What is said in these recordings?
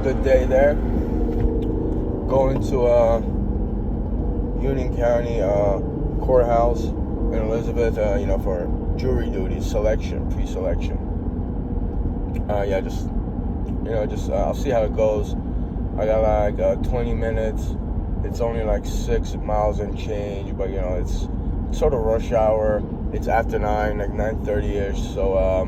good day there. Going to Union County courthouse in Elizabeth, for jury duty pre-selection. I'll see how it goes. I got like 20 minutes. It's only like 6 miles and change, but it's sort of rush hour. It's after 9, like 9:30ish. So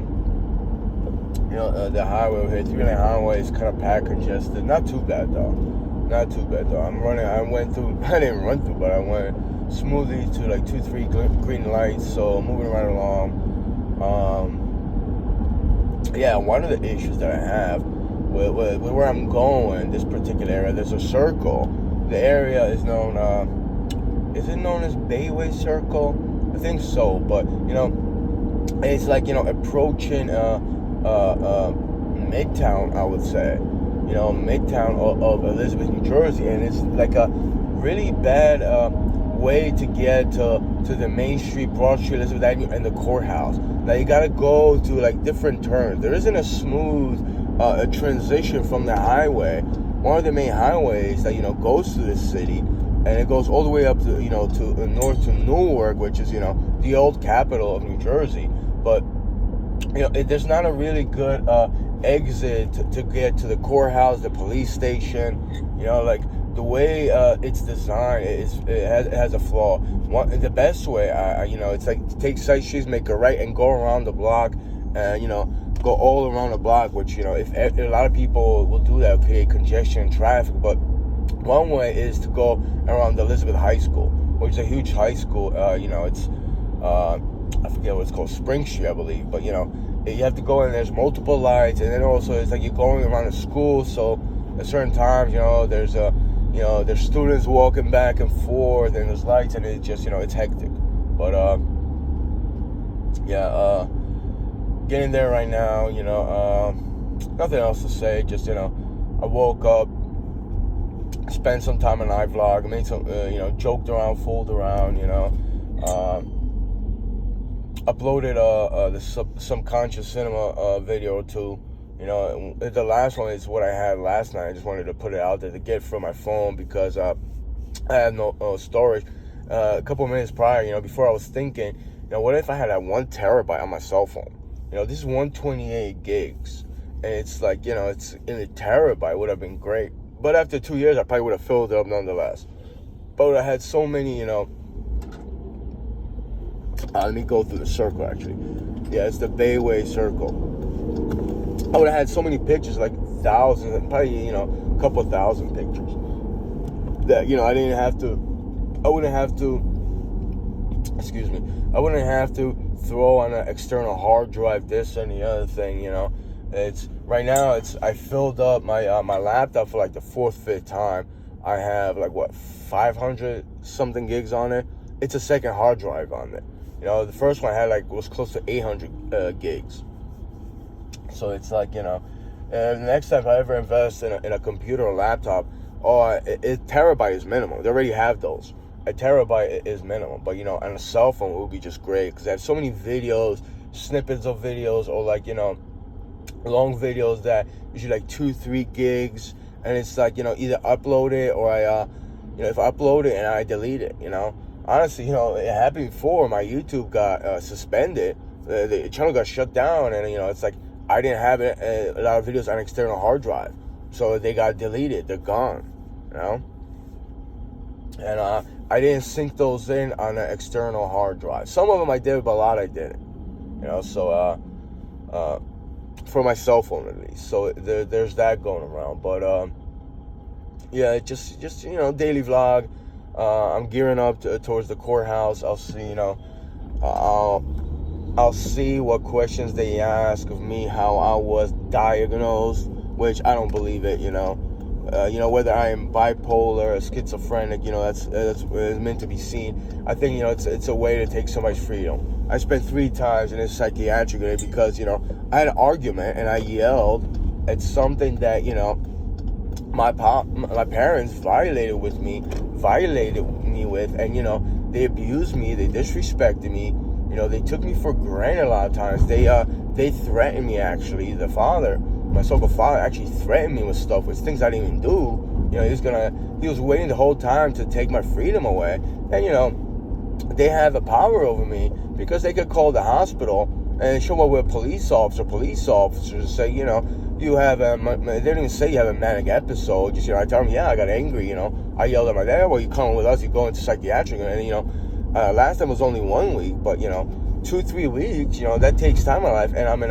the highway over here, 3-lane highway, is kind of packed, congested. Not too bad though. I didn't run through, but I went smoothly to like 2-3 green lights. So moving right along. One of the issues that I have with where I'm going, this particular area, there's a circle. The area is known, is it known as Bayway Circle? I think so, but it's like approaching Midtown, I would say. Midtown of Elizabeth, New Jersey, and it's like a really bad way to get to the Main Street, Broad Street, Elizabeth Avenue, and the courthouse. Now you gotta go to like different turns. There isn't a smooth transition from the highway. One of the main highways that goes to the city, and it goes all the way up to to north to Newark, which is the old capital of New Jersey. But there's not a really good exit to get to the courthouse, the police station. Like the way it's designed, it has a flaw. The best way, it's like take side streets, make a right, and go around the block, and go all around the block. Which if a lot of people will do that, create congestion and traffic. But one way is to go around the Elizabeth High School, which is a huge high school. It's I forget what it's called, Spring Street, I believe. But you have to go in. There's multiple lights, and then also it's like you're going around the school. So at certain times, there's there's students walking back and forth, and there's lights, and it's just it's hectic. But getting there right now. Nothing else to say. Just I woke up, spent some time on iVlog, made some joked around, fooled around. Uploaded the Subconscious Cinema video or two. The last one is what I had last night. I just wanted to put it out there to get from my phone because I had no storage. A couple of minutes prior, before I was thinking, what if I had that 1 terabyte on my cell phone? This is 128 gigs, and it's like it's in a terabyte would have been great. But after 2 years, I probably would have filled it up nonetheless. But I had so many, let me go through the circle, actually. Yeah, it's the Bayway Circle. I would have had so many pictures, like thousands, probably, a couple of thousand pictures. That, I wouldn't have to throw on an external hard drive, this and the other thing, It's, right now, I filled up my laptop for like the 4th, 5th time. I have like, 500 something gigs on it. It's a second hard drive on it. The first one I had was close to 800 gigs. So it's like, the next time I ever invest in a computer or laptop, terabyte is minimum. They already have those. A terabyte is minimum. But, on a cell phone, it would be just great because I have so many videos, snippets of videos, or long videos that usually like 2-3 gigs. And it's like, either upload it or if I upload it and I delete it, Honestly, it happened before. My YouTube got suspended. The channel got shut down, and it's like I didn't have a lot of videos on external hard drive, so they got deleted. They're gone, And I didn't sync those in on an external hard drive. Some of them I did, but a lot I didn't. So for my cell phone at least. So there's that going around. But just daily vlog. I'm gearing up towards the courthouse. I'll see, I'll see what questions they ask of me, how I was diagnosed, which I don't believe it, whether I am bipolar or schizophrenic, that's meant to be seen. I think, it's a way to take somebody's freedom. I spent 3 times in a psychiatric unit because, I had an argument and I yelled at something that, my parents violated me with, and they abused me, they disrespected me, they took me for granted a lot of times. They threatened me, actually. The father my so-called father actually threatened me with stuff, with things I didn't even do. You know, he was waiting the whole time to take my freedom away. And, you know, they have a power over me because they could call the hospital and show up with a police officers say, you know, you have they didn't even say you have a manic episode. Just, you know, I tell them, yeah, I got angry, you know. I yelled at my dad, well, you come with us, you go into psychiatric. And, you know, last time was only 1 week, but, you know, 2-3 weeks, you know, that takes time in my life. And I'm in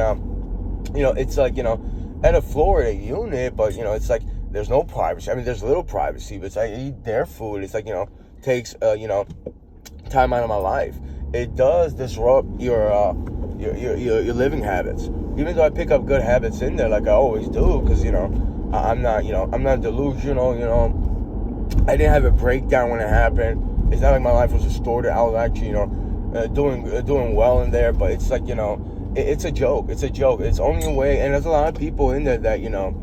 you know, it's like, you know, at a Florida unit, but, you know, it's like, there's no privacy. I mean, there's little privacy, but it's like, I eat their food. It's like, you know, takes, you know, time out of my life. It does disrupt your living habits. Even though I pick up good habits in there, like I always do, because, you know, I'm not delusional, you know. I didn't have a breakdown when it happened. It's not like my life was distorted. I was actually, you know, doing well in there, but it's like, you know, it's a joke. It's a joke. It's only a way, and there's a lot of people in there that, you know,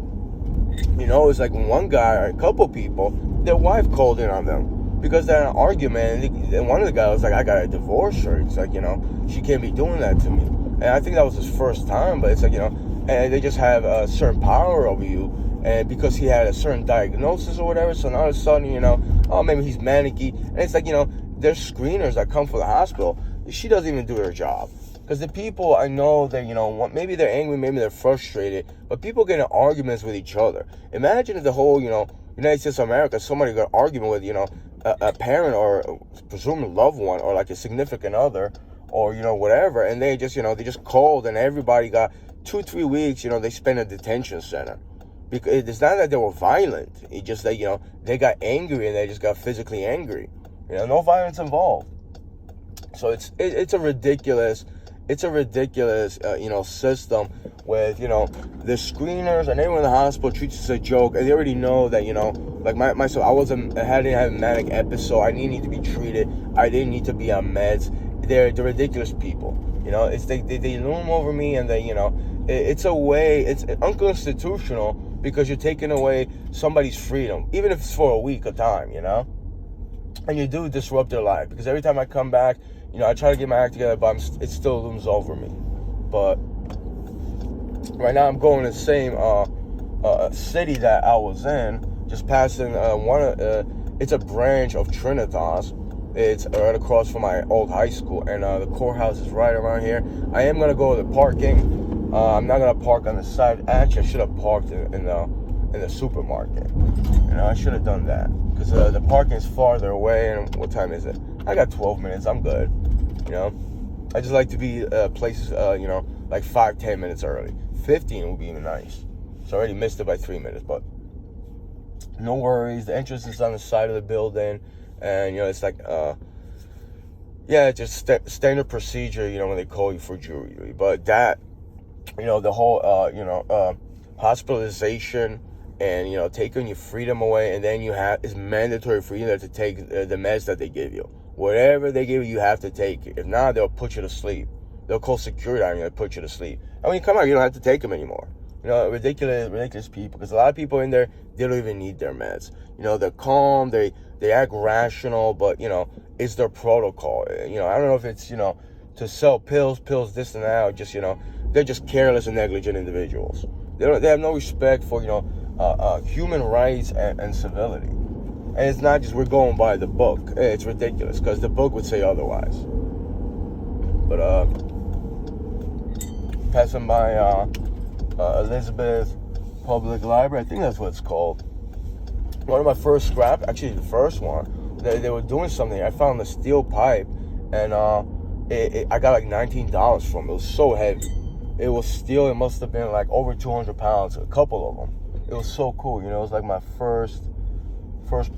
it's like one guy or a couple people, their wife called in on them because they had an argument, and one of the guys was like, I gotta divorce her. It's like, you know, she can't be doing that to me. And I think that was his first time, but it's like, you know, and they just have a certain power over you, and because he had a certain diagnosis or whatever, so now all of a sudden, you know, oh, maybe he's manicky, and it's like, you know, there's screeners that come from the hospital. She doesn't even do her job. Because the people, I know that, you know, maybe they're angry, maybe they're frustrated, but people get in arguments with each other. Imagine if the whole, you know, United States of America, somebody got an argument with, you know, a parent or a presumed loved one or like a significant other or, you know, whatever, and they just, you know, they just called and everybody got 2-3 weeks, you know, they spent in a detention center. Because it's not that they were violent. It's just that, you know, they got angry and they just got physically angry. You know, no violence involved. So it's a ridiculous, you know, system with, you know, the screeners and everyone in the hospital treats it as a joke, and they already know that, you know, like myself, I didn't have a manic episode. I didn't need to be treated. I didn't need to be on meds. They're ridiculous people. You know, it's they loom over me, and they, you know, it's a way, it's unconstitutional because you're taking away somebody's freedom, even if it's for a week of time, you know, and you do disrupt their life because every time I come back, you know, I try to get my act together, but it still looms over me. But right now I'm going to the same city that I was in, just passing it's a branch of Trinitas. It's right across from my old high school, and the courthouse is right around here. I am going to go to the parking. I'm not going to park on the side. Actually, I should have parked in the supermarket. You know, I should have done that because the parking is farther away. And what time is it? I got 12 minutes. I'm good. You know, I just like to be places, you know, like 5-10 minutes early. 15 would be even nice. So I already missed it by 3 minutes, but no worries. The entrance is on the side of the building, and, you know, it's like, yeah, just standard procedure, you know, when they call you for jury duty. But that, you know, the whole, you know, hospitalization and, you know, taking your freedom away, and then it's mandatory for you to take the meds that they give you. Whatever they give you, you have to take it. If not, they'll put you to sleep. They'll call security on you and put you to sleep. And when you come out, you don't have to take them anymore. You know, ridiculous people. Because a lot of people in there, they don't even need their meds. You know, they're calm, they act rational, but, you know, it's their protocol. You know, I don't know if it's, you know, to sell pills, this and that, or just, you know, they're just careless and negligent individuals. They have no respect for, you know, human rights and civility. And it's not just we're going by the book. It's ridiculous because the book would say otherwise. But passing by Elizabeth Public Library, I think that's what it's called. One of my first scrap, actually the first one, they were doing something. I found a steel pipe, and I got like $19 from it. It was so heavy. It was steel. It must have been like over 200 pounds, a couple of them. It was so cool. You know, it was like my first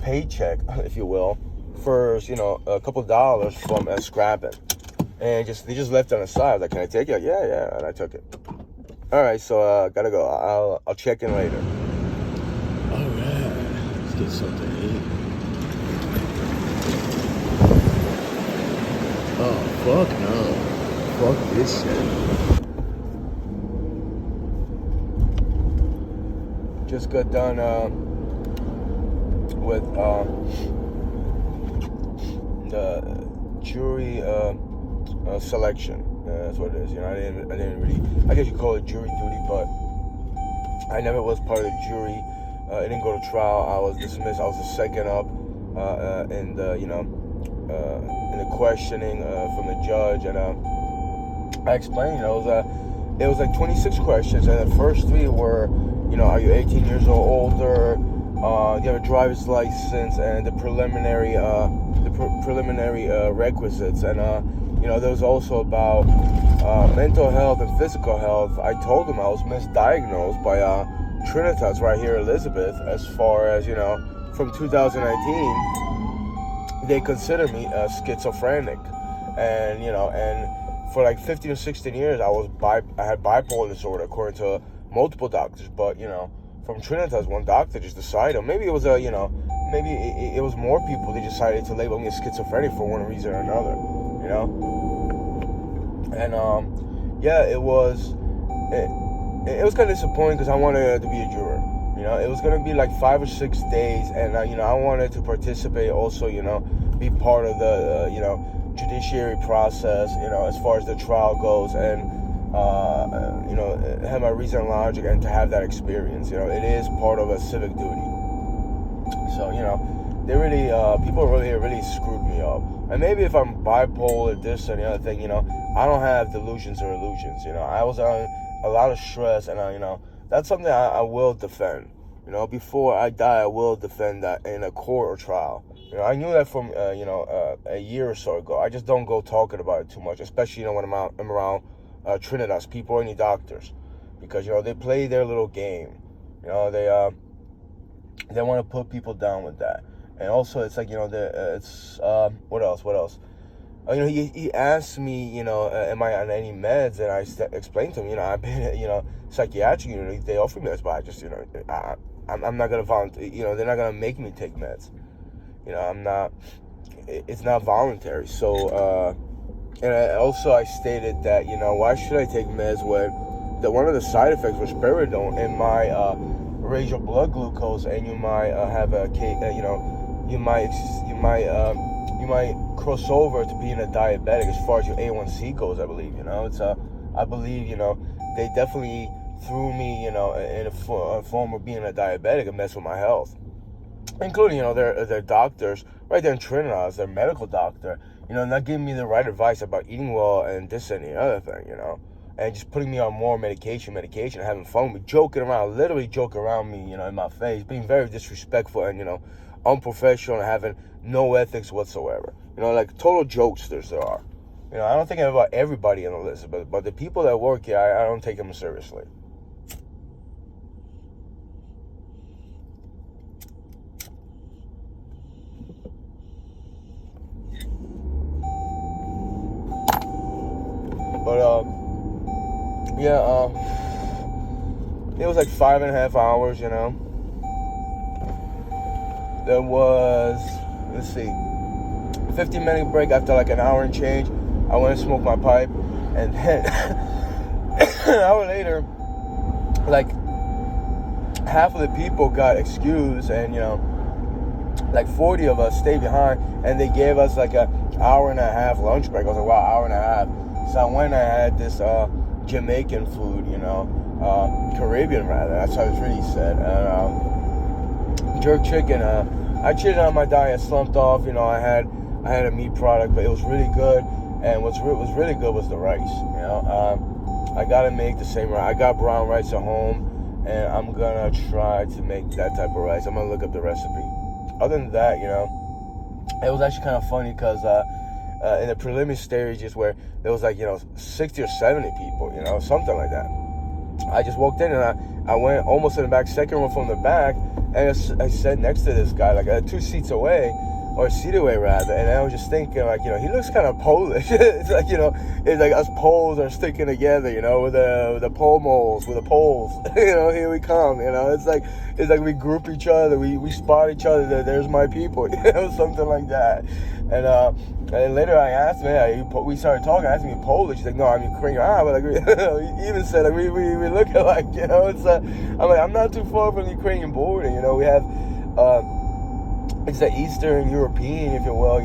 paycheck, if you will, first, you know, a couple of dollars from scrapping. And they just left it on the side. I was like, can I take it? Yeah, and I took it. All right, so gotta go. I'll check in later. All right, let's get something to eat. Oh, fuck no. Fuck this shit. Just got done with the jury selection. That's what it is. You know, I didn't really. I guess you call it jury duty, but I never was part of the jury. It didn't go to trial. I was dismissed. I was the second up in the in the questioning from the judge, and I explained. It was like 26 questions, and the first three were, are you 18 years or older? You have a driver's license, and the preliminary requisites, and there was also about mental health and physical health. I told them I was misdiagnosed by Trinitas right here, Elizabeth, as far as from 2019, they consider me schizophrenic, and for like 15 or 16 years, I had bipolar disorder according to multiple doctors, but from Trinitas, one doctor just decided, maybe it was maybe it was more people. They decided to label me as schizophrenic for one reason or another, and it was kind of disappointing because I wanted to be a juror. It was gonna be like 5 or 6 days, and I wanted to participate also. Be part of the judiciary process. As far as the trial goes, and have my reason and logic, and to have that experience. It is part of a civic duty. So they really people really screwed me up. And maybe if I'm bipolar, this and the other thing, I don't have delusions or illusions. I was on a lot of stress, and that's something I will defend. Before I die, I will defend that in a court or trial. I knew that from a year or so ago. I just don't go talking about it too much, especially when I'm around Trinitas people or any doctors, because they play their little game. They want to put people down with that. And also it's like it's what else he asked me am I on any meds, and I explained to him I've been psychiatric. They offered me meds, but I just I'm not gonna volunteer. They're not gonna make me take meds. I'm not. It's not voluntary. So and I stated that why should I take meds when one of the side effects was spiridone, and my raise your blood glucose, and you might have you might cross over to being a diabetic as far as your A1C goes. I believe I believe they definitely threw me in a form of being a diabetic and mess with my health, including their doctors right there in Trinitas, their medical doctor, not giving me the right advice about eating well and this and the other thing, and just putting me on more medication, having fun with me, literally joking around me, in my face, being very disrespectful and, unprofessional, and having no ethics whatsoever. Like total jokesters there are. I don't think about everybody in Elizabeth, but the people that work here, I don't take them seriously. But it was like 5.5 hours. There was, let's see, 15-minute break. After like an hour and change, I went and smoked my pipe, and then an hour later, like half of the people got excused, and like 40 of us stayed behind, and they gave us like an hour and a half lunch break. I was like, wow, hour and a half. So I went and I had this Jamaican food, Caribbean rather. That's how it's really said. And jerk chicken. I cheated on my diet, slumped off. I had a meat product, but it was really good. And what was really good was the rice. I gotta make the same rice. I got brown rice at home, and I'm gonna try to make that type of rice. I'm gonna look up the recipe. Other than that, it was actually kind of funny because in the preliminary stages where there was like 60 or 70 people, something like that. I just walked in, and I went almost in the back, second row from the back, and I sat next to this guy like 2 seats away, or a seat away rather, and I was just thinking like he looks kind of Polish. It's like it's like us Poles are sticking together, with the pole moles, with the poles. Here we come. It's like we group each other, we spot each other. There's my people, something like that. And later I asked him, we started talking. I asked him, "You Polish?" He's like, "No, I'm Ukrainian." But he even said like we look alike. It's I'm like, I'm not too far from the Ukrainian border. We have it's the Eastern European, if you will.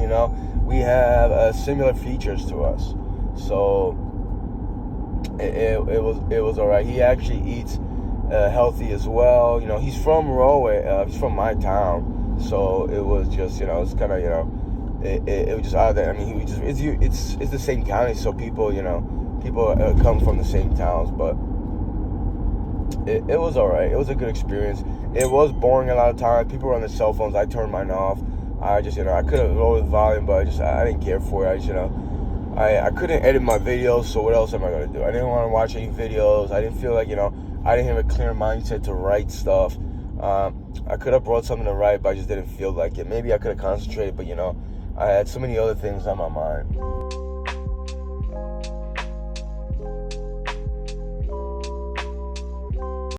We have similar features to us. So it was all right. He actually eats healthy as well. You know, he's from Rahway. He's from my town, so it was just, you know, it's kind of, you know, it was just out there. I mean, he was just, it's the same county, so people, you know, people come from the same towns, but it was all right. It was a good experience. It was boring a lot of times. People were on their cell phones. I turned mine off. I just, you know, I could have lowered the volume, but I didn't care for it. I just, you know, I couldn't edit my videos, so what else am I going to do? I didn't want to watch any videos. I didn't feel like, you know, I didn't have a clear mindset to write stuff. I could have brought something to write, but I just didn't feel like it. Maybe I could have concentrated, but, you know, I had so many other things on my mind.